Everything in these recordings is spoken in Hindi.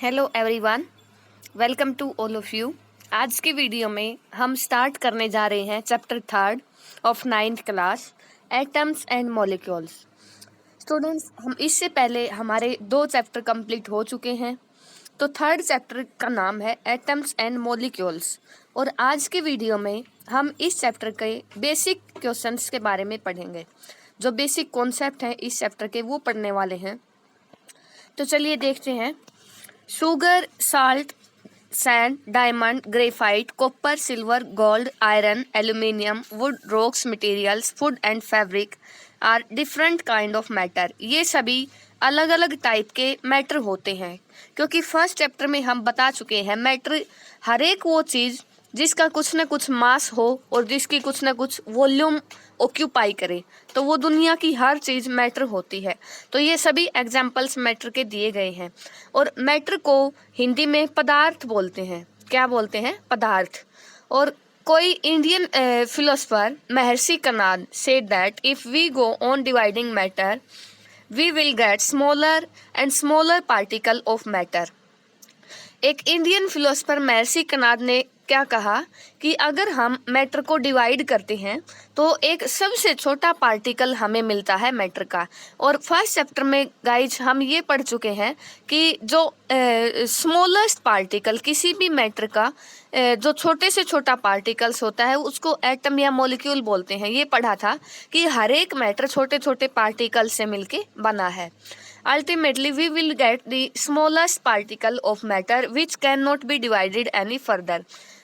Hello everyone, welcome to all of you. आज की वीडियो में हम स्टार्ट करने जा रहे हैं chapter 3 of 9th class, atoms and molecules. Students, हम इससे पहले हमारे 2 चैप्टर कंप्लीट हो चुके हैं। तो 3rd चैप्टर का नाम है एटम्स एंड मॉलिक्यूल्स, और आज की वीडियो में हम इस चैप्टर के बेसिक क्वेश्चंस के बारे में पढ़ेंगे। जो बेसिक कॉन्सेप्ट हैं इस चैप्टर के वो पढ़ने वाले हैं। तो चलिए देखते हैं। Sugar, salt, sand, diamond, graphite, copper, silver, gold, iron, aluminium, wood, rocks, materials, food and fabric are different kind of matter. ये सभी अलग अलग टाइप के मैटर होते हैं, क्योंकि फर्स्ट चैप्टर में हम बता चुके हैं मैटर हर एक वो चीज़ जिसका कुछ ना कुछ मास हो और जिसकी कुछ ना कुछ वॉल्यूम ऑक्यूपाई करे, तो वो दुनिया की हर चीज़ मैटर होती है। तो ये सभी एग्जाम्पल्स मैटर के दिए गए हैं, और मैटर को हिंदी में पदार्थ बोलते हैं। क्या बोलते हैं? पदार्थ। और कोई Indian philosopher Maharshi Kanad said that if we go on dividing matter we will get smaller and smaller particle of matter. एक इंडियन फिलोसफर महर्षि कनाद ने क्या कहा कि अगर हम मैटर को डिवाइड करते हैं तो एक सबसे छोटा पार्टिकल हमें मिलता है मैटर का। और फर्स्ट चैप्टर में गाइज हम ये पढ़ चुके हैं कि जो स्मॉलेस्ट पार्टिकल किसी भी मैटर का जो छोटे से छोटा पार्टिकल्स होता है उसको एटम या मॉलिक्यूल बोलते हैं। ये पढ़ा था कि हर एक मैटर छोटे छोटे पार्टिकल से मिलके बना है। Ultimately, we will get the smallest particle of matter which cannot be divided any further.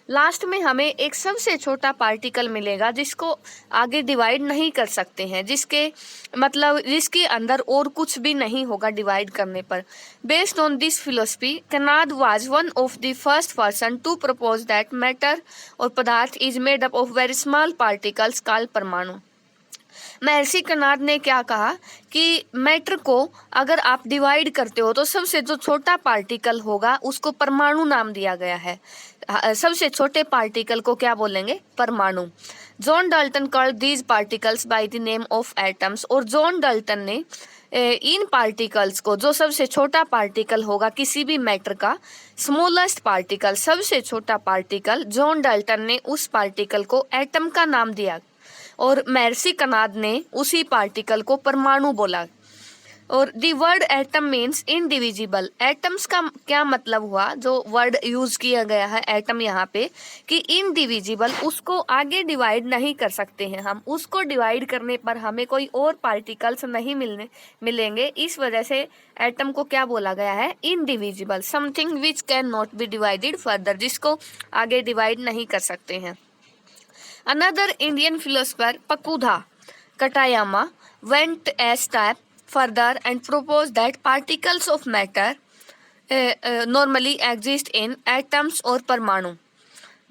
Last में हमें एक सबसे छोटा पार्टिकल मिलेगा जिसको आगे डिवाइड नहीं कर सकते हैं, जिसके अंदर और कुछ भी नहीं होगा डिवाइड करने पर। Based on this philosophy, Kanad was one of the first person to propose that matter और पदार्थ is made up of very small particles called परमाणु। महर्षि कनाद ने क्या कहा कि मैटर को अगर आप डिवाइड करते हो तो सबसे जो छोटा पार्टिकल होगा उसको परमाणु नाम दिया गया है। सबसे छोटे पार्टिकल को क्या बोलेंगे? परमाणु। John Dalton called these particles by the name of atoms. और जॉन डाल्टन ने इन पार्टिकल्स को, जो सबसे छोटा पार्टिकल होगा किसी भी मैटर का, स्मॉलेस्ट पार्टिकल, सबसे छोटा पार्टिकल, जॉन डाल्टन ने उस पार्टिकल को एटम का नाम दिया, और महर्षि कनाद ने उसी पार्टिकल को परमाणु बोला। और the word atom means indivisible. Atoms का क्या मतलब हुआ? जो वर्ड यूज किया गया है एटम यहाँ पे कि इनडिविजिबल, उसको आगे डिवाइड नहीं कर सकते हैं हम। उसको डिवाइड करने पर हमें कोई और पार्टिकल्स नहीं मिलेंगे। इस वजह से एटम को क्या बोला गया है? Indivisible, something which can not be divided further, जिसको आगे डिवाइड नहीं कर सकते हैं। Another Indian philosopher, Pakudha Katayama, went a step further and proposed that particles of matter normally exist in atoms or parmanu,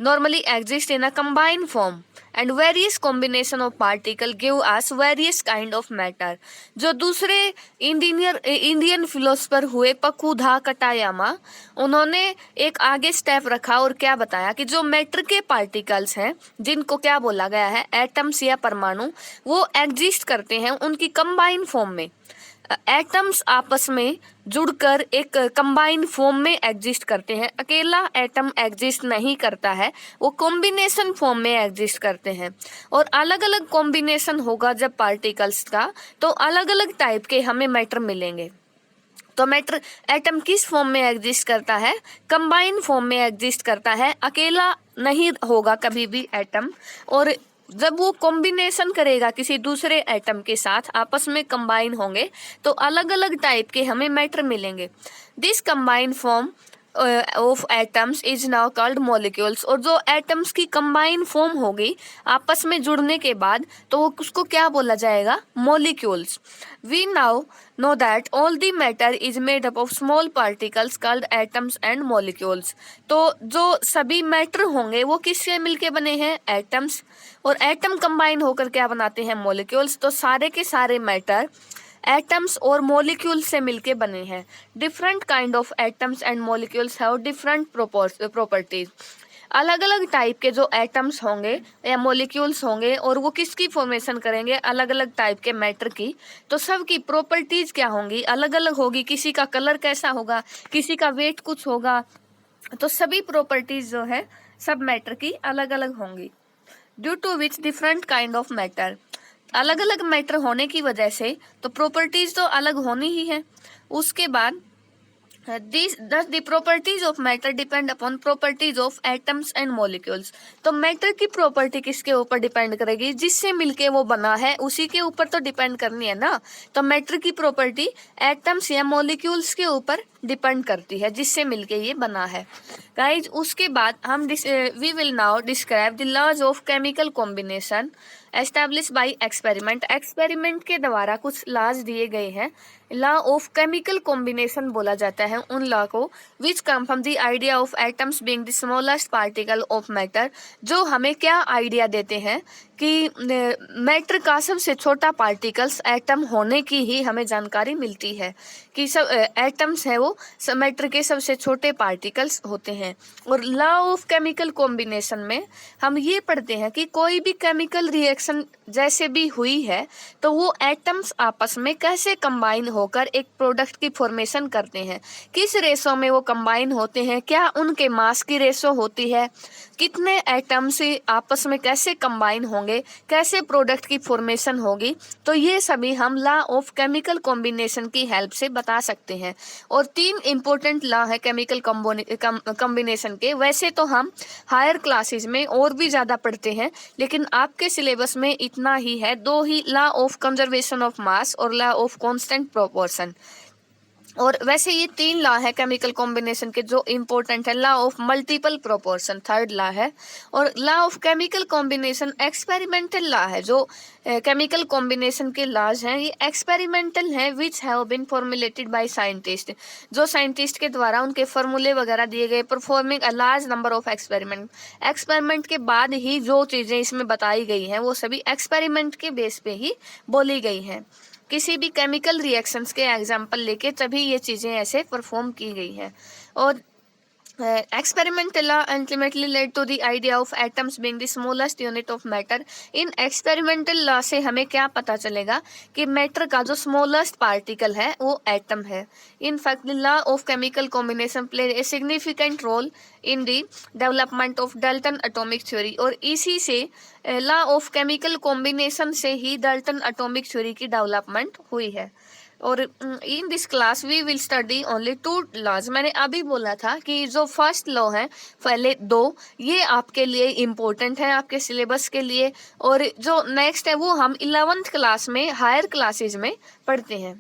normally exist in a combined form, and various combination of particle give us various kind of matter। जो दूसरे इंडियन फिलोसफर हुए पकुधा कटायामा, उन्होंने एक आगे स्टेप रखा और क्या बताया कि जो मैटर के पार्टिकल्स हैं जिनको क्या बोला गया है? एटम्स या परमाणु, वो एग्जिस्ट करते हैं उनकी कंबाइन फॉर्म में। एटम्स आपस में जुड़कर एक कंबाइंड फॉर्म में एग्जिस्ट करते हैं। अकेला एटम एग्जिस्ट नहीं करता है, वो कॉम्बिनेशन फॉर्म में एग्जिस्ट करते हैं। और अलग अलग कॉम्बिनेशन होगा जब पार्टिकल्स का, तो अलग अलग टाइप के हमें मैटर मिलेंगे। तो मैटर, एटम किस फॉर्म में एग्जिस्ट करता है? कंबाइंड फॉर्म में एग्जिस्ट करता है। अकेला नहीं होगा कभी भी एटम, और जब वो कॉम्बिनेशन करेगा किसी दूसरे एटम के साथ, आपस में कंबाइन होंगे तो अलग अलग टाइप के हमें मैटर मिलेंगे। This combined form of atoms is now called molecules. और जो एटम्स की कंबाइन फॉर्म होगी आपस में जुड़ने के बाद, तो उसको क्या बोला जाएगा? Molecules. We now know that all the matter is made up of small particles called atoms and molecules. तो जो सभी मैटर होंगे वो किससे मिलके बने हैं? एटम्स। और एटम कंबाइन होकर क्या बनाते हैं? मॉलिक्यूल्स। तो सारे के सारे मैटर एटम्स और मॉलिक्यूल से मिलके बने हैं। Different kind of atoms and molecules have different properties. अलग अलग टाइप के जो एटम्स होंगे या मॉलिक्यूल्स होंगे और वो किसकी फॉर्मेशन करेंगे, अलग अलग टाइप के मैटर की, तो सब की प्रॉपर्टीज क्या होंगी, अलग अलग होगी। किसी का कलर कैसा होगा, किसी का वेट कुछ होगा, तो सभी प्रॉपर्टीज जो है सब मैटर की अलग अलग होंगी। Due to which different kind of matter, अलग अलग मैटर होने की वजह से तो प्रॉपर्टीज तो अलग होनी ही है। उसके बाद thus the properties of matter depend upon properties of atoms and molecules। तो मैटर की प्रॉपर्टी किसके ऊपर डिपेंड करेगी, जिससे मिलके वो बना है उसी के ऊपर तो डिपेंड करनी है ना। तो मैटर की प्रॉपर्टी एटम्स या मॉलिक्यूल्स के ऊपर डिपेंड करती है जिससे मिलके ये बना है। गाइज उसके बाद हम we will now describe the laws of chemical combination establish by experiment. Experiment के द्वारा कुछ लॉज दिए गए हैं। लॉ ऑफ केमिकल कॉम्बिनेशन बोला जाता है उन लॉ को which come from the idea of atoms being the smallest particle of matter, जो हमें क्या आइडिया देते हैं कि मैटर का सबसे छोटा पार्टिकल्स एटम होने की ही हमें जानकारी मिलती है कि सब एटम्स है वो मैटर के सबसे छोटे पार्टिकल्स होते हैं। और लॉ ऑफ केमिकल कॉम्बिनेशन में हम ये पढ़ते हैं कि कोई भी केमिकल रिएक्शन जैसे भी हुई है तो वो एटम्स आपस में कैसे कंबाइन होकर एक प्रोडक्ट की फॉर्मेशन करते हैं, किस रेशो में वो कंबाइन होते हैं, क्या उनके मास की रेशो होती है, कितने एटम्स आपस में कैसे कंबाइन होंगे, कैसे प्रोडक्ट की फॉर्मेशन होगी। तो ये सभी हम लॉ ऑफ केमिकल कॉम्बिनेशन की हेल्प से बता सकते हैं। और 3 इंपॉर्टेंट लॉ है केमिकल कॉम्बिनेशन के। वैसे तो हम हायर क्लासेस में और भी ज़्यादा पढ़ते हैं, लेकिन आपके सिलेबस में इतना ही है, 2 ही, law of conservation of mass और लॉ ऑफ कांस्टेंट प्रोपोर्शन। और वैसे ये 3 लॉ है केमिकल कॉम्बिनेशन के जो इम्पोर्टेंट है। Law of multiple proportion third law है, और law of chemical combination experimental law है। जो केमिकल कॉम्बिनेशन के लॉज हैं ये एक्सपेरिमेंटल हैं which have been formulated by scientist, जो साइंटिस्ट के द्वारा उनके फॉर्मूले वगैरह दिए गए, performing a large number of experiment. Experiment के बाद ही जो चीज़ें इसमें बताई गई हैं वो सभी एक्सपेरिमेंट के बेस पे ही बोली गई हैं। किसी भी केमिकल रिएक्शंस के एग्जाम्पल लेके तभी ये चीज़ें ऐसे परफॉर्म की गई हैं। और experimental law ultimately led to the idea of atoms being the smallest unit of matter। In experimental law से हमें क्या पता चलेगा कि मैटर का जो स्मॉलेस्ट पार्टिकल है वो एटम है। In fact the law of chemical combination play a significant role in the development of Dalton atomic theory. और इसी से लॉ ऑफ केमिकल कॉम्बिनेशन से ही डाल्टन एटॉमिक थ्योरी की डेवलपमेंट हुई है। और in this class we will study only 2 laws. मैंने अभी बोला था कि जो फर्स्ट लॉ है पहले 2 ये आपके लिए इम्पोर्टेंट है आपके सिलेबस के लिए, और जो नेक्स्ट है वो हम 11th क्लास में हायर क्लासेस में पढ़ते हैं।